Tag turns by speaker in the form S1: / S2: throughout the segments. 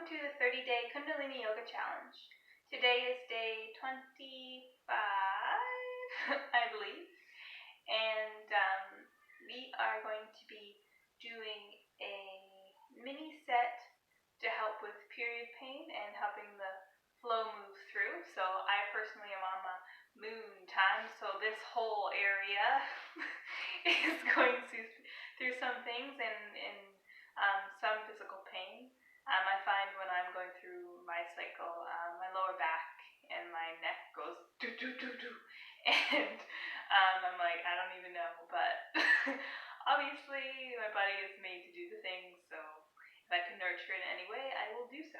S1: welcome to the 30-day Kundalini Yoga Challenge. Today is day 25, I believe, and we are going to be doing a mini set to help with period pain and helping the flow move through. So I personally am on my moon time, so this whole area is going through some things and some physical pain. I find when I'm going through my cycle, my lower back and my neck goes do do do do, and I'm like, I don't even know, but obviously my body is made to do the things, so if I can nurture it in any way, I will do so.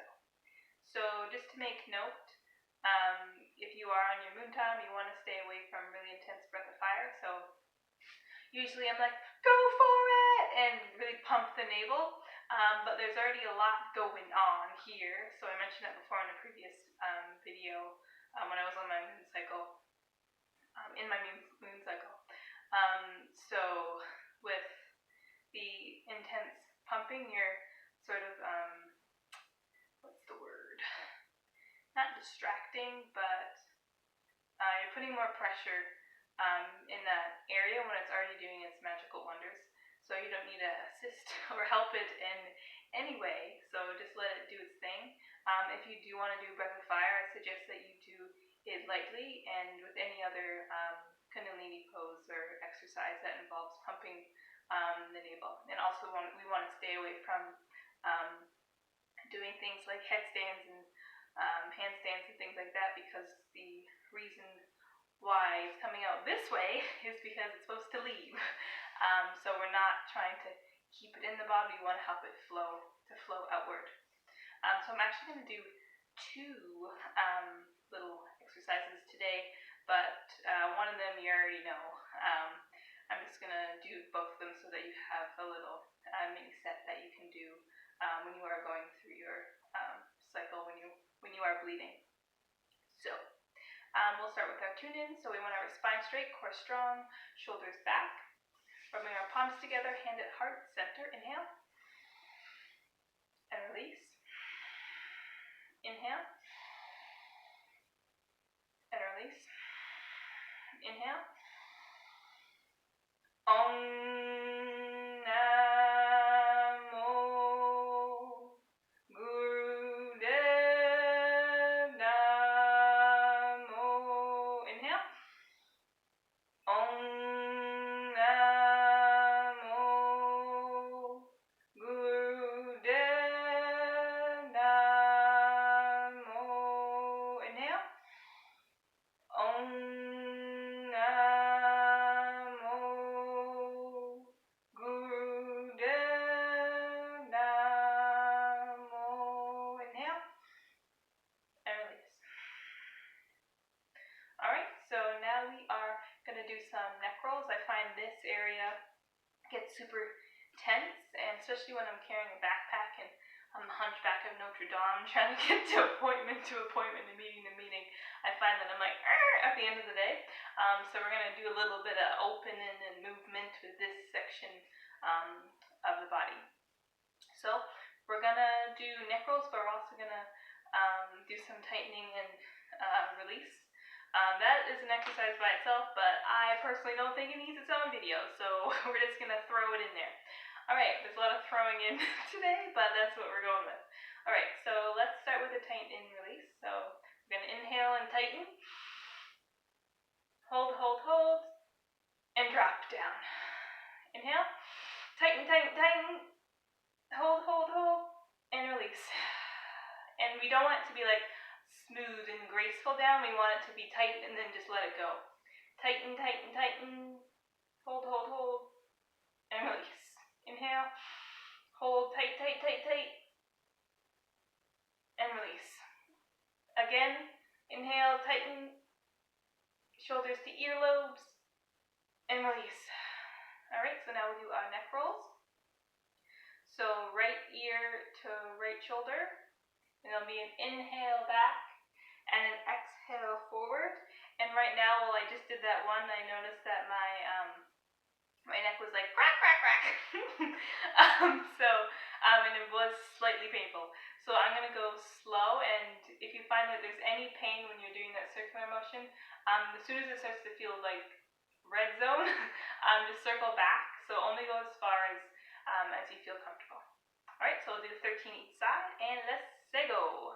S1: So just to make note, if you are on your moon time, you want to stay away from really intense breath of fire. So usually I'm like, go for it, and really pump the navel. But there's already a lot going on here. So I mentioned that before in a previous video when I was on my moon cycle, in my moon cycle. So with the intense pumping, you're sort of, what's the word? Not distracting, but you're putting more pressure in that area when it's already doing its magical wonders. So you don't need to assist or help it in any way. So just let it do its thing. If you do want to do breath of fire, I suggest that you do it lightly and with any other Kundalini pose or exercise that involves pumping the navel. And also we want to stay away from doing things like headstands and handstands and things like that, because the reason why it's coming out this way is because it's supposed to leave. So we're not trying to keep it in the body, we want to help it flow outward. So I'm actually going to do two little exercises today, but one of them you already know. I'm just going to do both of them so that you have a little mini set that you can do when you are going through your cycle, when you are bleeding. So we'll start with our tune-in. So we want our spine straight, core strong, shoulders back. Rubbing our palms together, hand at heart center. Inhale. And release. Inhale. And release. Inhale. Om Namo Gurudev Namo. Inhale. Om Namo Gurudev Namo. Inhale. Om Namo Gurudev Namo. Inhale. And release. Alright, so now we are going to do some neck rolls. I find this area gets super tense, and especially when I'm carrying a backpack and I'm the hunchback of Notre Dame trying to get to appointment to meeting to meeting, I find that I'm like, at the end of the day. So we're going to do a little bit of opening and movement with this section of the body. So we're going to do neck rolls, but we're also going to do some tightening and release. That is an exercise by itself, but I personally don't think it needs its own video, so we're just going to throw it in there. Alright, there's a lot of throwing in today, but that's what we're going with. Alright, so let's start with a tighten and release. So we're going to inhale and tighten. Hold, hold, hold, and drop down. Inhale, tighten, tighten, tighten. Hold, hold, hold, and release. And we don't want it to be like smooth and graceful down. We want it to be tight and then just let it go. Tighten, tighten, tighten. Hold, hold, hold, and release. Inhale, hold, tight, tight, tight, tight, and release. Again, inhale, tighten, shoulders to earlobes, and release. Alright, so now we'll do our neck rolls. So right ear to right shoulder, and it'll be an inhale back, and an exhale forward. And right now, while I just did that one, I noticed that my neck was like crack, crack, crack. So and it was slightly painful. So I'm going to go slow, and if you find that there's any pain when you're doing that circular motion, as soon as it starts to feel like red zone, just circle back. So only go as far as you feel comfortable. Alright, so we'll do 13 each side, and let's say go.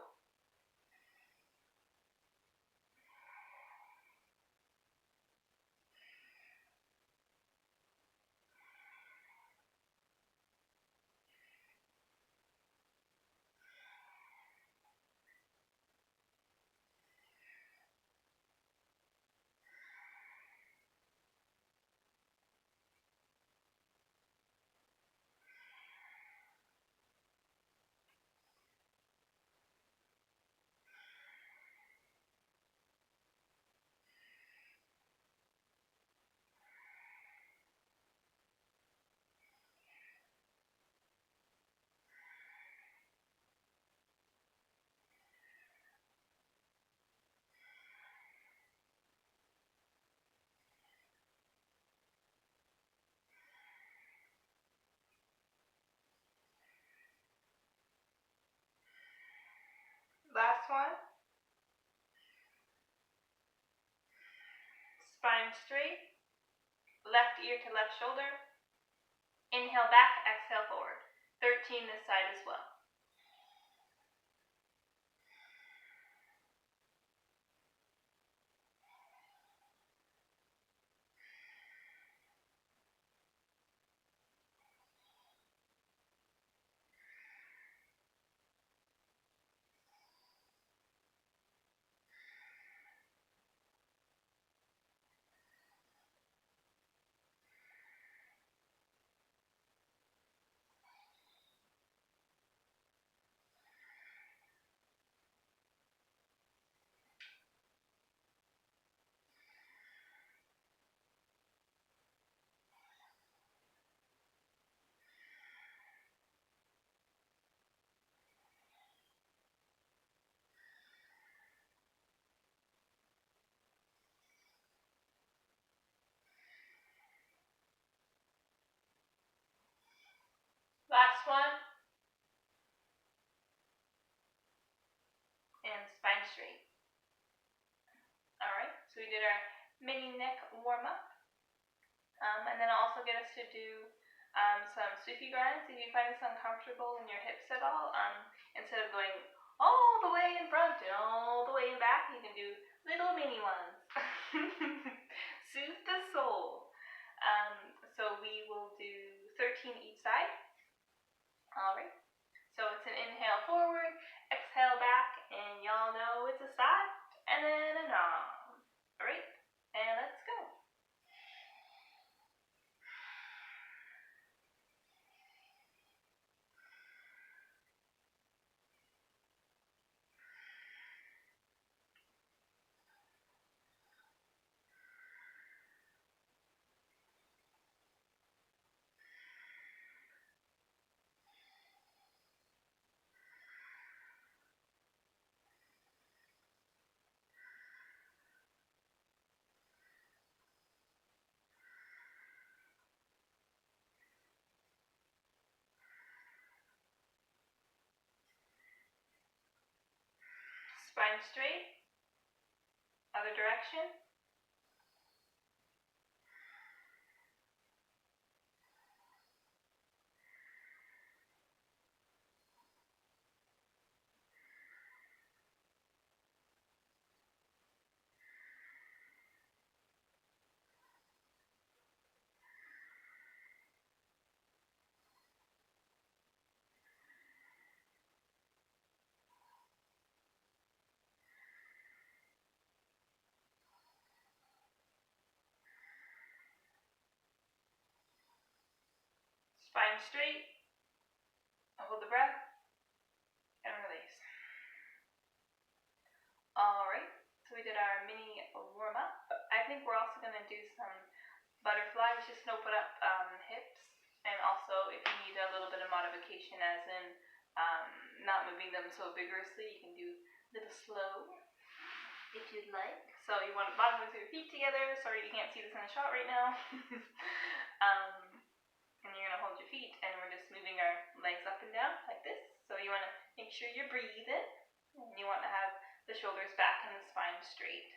S1: Last one. Spine straight. Left ear to left shoulder. Inhale back, exhale forward. 13 this side as well. Last one. And spine straight. Alright, so we did our mini neck warm up. And then I'll also get us to do some Sufi grinds. If you find this uncomfortable in your hips at all, instead of going all the way in front and all the way in back, you can do little mini ones. Soothe the soul. So we will do 13 each side. Alright, so it's an inhale forward, exhale back, and y'all know it's a sigh, and then a nom. Alright, and let's go. Spine straight, other direction. Spine straight, hold the breath, and release. Alright, so we did our mini warm up. I think we're also going to do some butterflies, just to open up hips, and also if you need a little bit of modification, as in not moving them so vigorously, you can do a little slow if you'd like. So you want the bottom of your feet together. Sorry you can't see this in the shot right now. And you're going to hold your feet, and we're just moving our legs up and down like this. So you want to make sure you're breathing, and you want to have the shoulders back and the spine straight.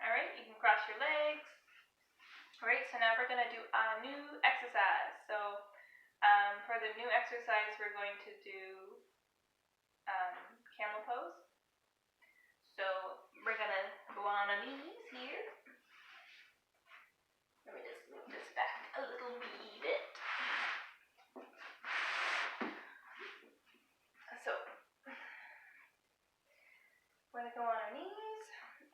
S1: Alright, you can cross your legs. Alright, so now we're going to do a new exercise. So for the new exercise, we're going to do camel pose. So we're going to go on our knees here. Let me just move this back a little wee bit. So we're going to go on our knees,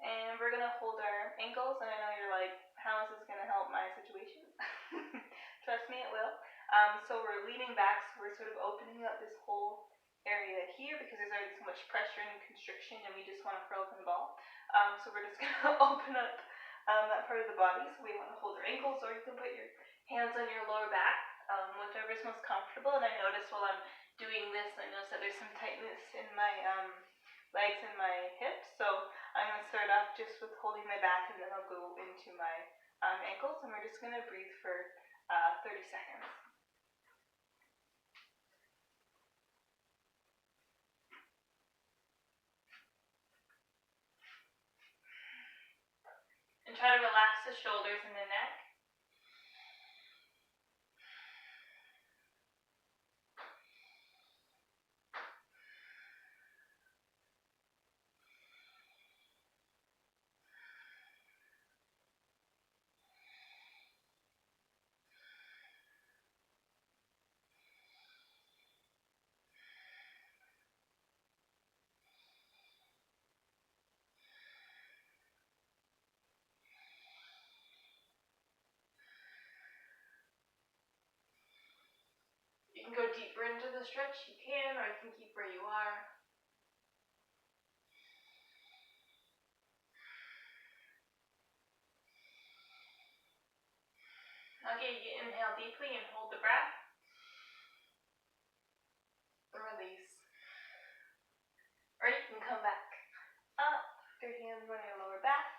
S1: and we're going to hold our ankles. And I know you're like, how is this going to help my situation? Trust me, it will. So we're leaning back, so we're sort of opening up this whole area here because there's already so much pressure and constriction, and we just want a frozen ball. So we're just going to open up that part of the body. So we want to hold our ankles, or you can put your hands on your lower back, whichever is most comfortable. And I notice while I'm doing this, I notice that there's some tightness in my legs and my hips. So I'm going to start off just with holding my back, and then I'll go into my ankles, and we're just going to breathe for 30 seconds. And try to relax the shoulders and the neck. You can go deeper into the stretch, you can, or you can keep where you are. Okay, you inhale deeply and hold the breath. Release. Or you can come back up, your hands on your lower back.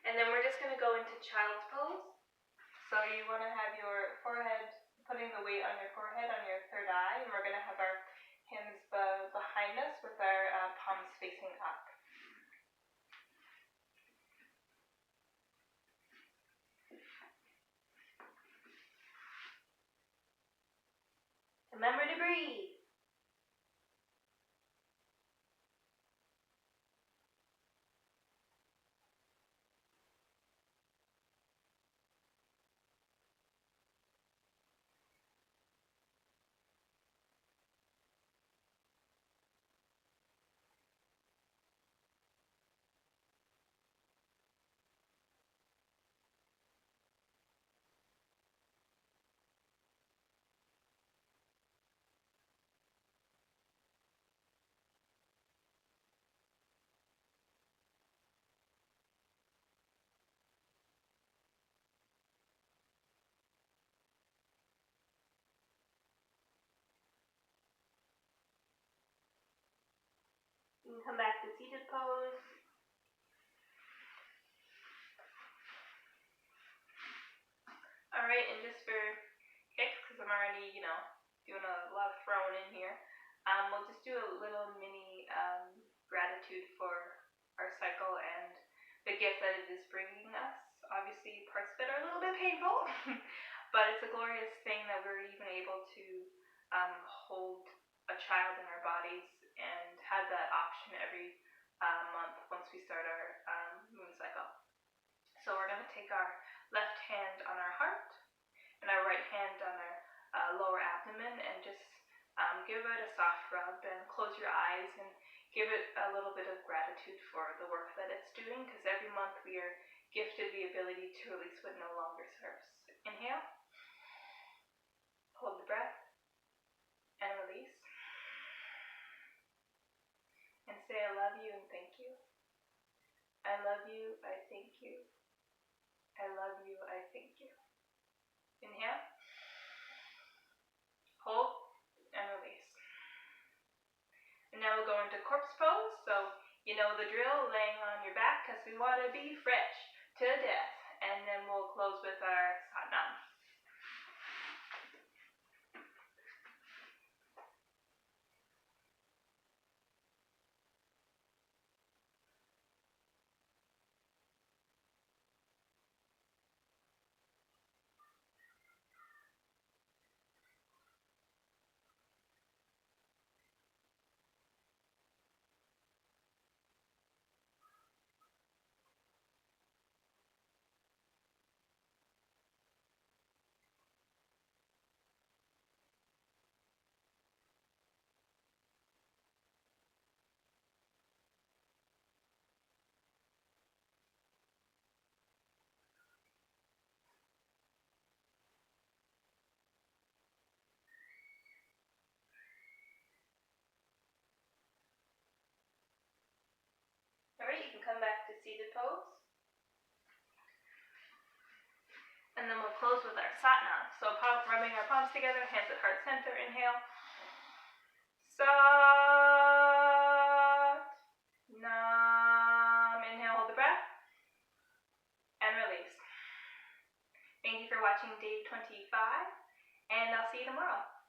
S1: And then we're just going to go into child's pose. So you want to have your forehead, putting the weight on your forehead, on your third eye, and we're going to have our hands behind us with our palms facing up. Remember to breathe. You can come back to seated pose. Alright, and just for kicks, because I'm already, doing a lot of throwing in here, we'll just do a little mini gratitude for our cycle and the gift that it is bringing us. Obviously, parts of it are a little bit painful, but it's a glorious thing that we're even able to hold a child in our bodies and have that option every month once we start our moon cycle. So we're going to take our left hand on our heart and our right hand on our lower abdomen, and just give it a soft rub, and close your eyes, and give it a little bit of gratitude for the work that it's doing, because every month we are gifted the ability to release what no longer serves. Inhale, hold the breath, and release. And say, I love you and thank you. I love you, I thank you. I love you, I thank you. Inhale, hold, and release. And now we'll go into corpse pose. So you know the drill, laying on your back, because we want to be fresh to death. And then we'll close with our Satnam. Alright, you can come back to seated pose. And then we'll close with our Satnam. So rubbing our palms together, hands at heart center, inhale. Sat Nam. Inhale, hold the breath. And release. Thank you for watching day 25. And I'll see you tomorrow.